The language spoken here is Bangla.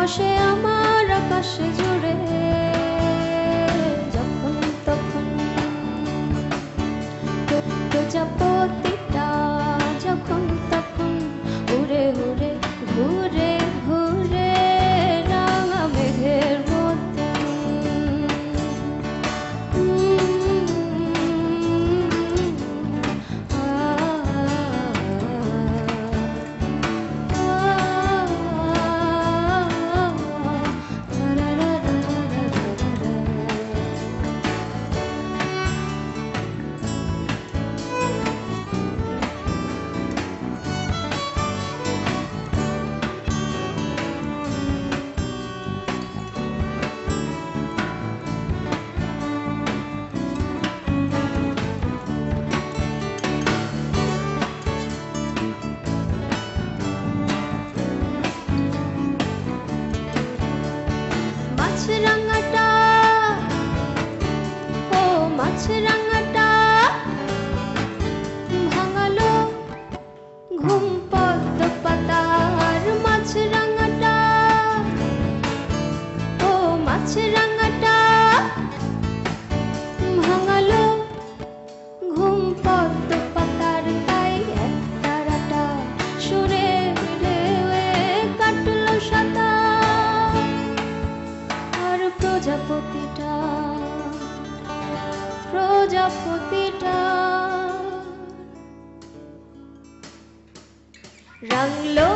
ভাসে আমার আকাশে জুড়ে, যখন তখন প্রজাপতিটা যখন তখন উড়ে উড়ে ঘুরে ঘুরে রাঙা মেঘের মতন। মাছরাঙাটা, ও মাছরাঙাটা ভাঙালো ঘুম পদ্ম পাতার। মাছরাঙাটা, ও মাছরাঙাটা ভাঙালো ঘুম পদ্ম পাতার। তাই এক তারাটা সুরে মিলে কাটলো সাঁতার। আর প্রজাপতিটা, প্রজাপতিটা রাঙলো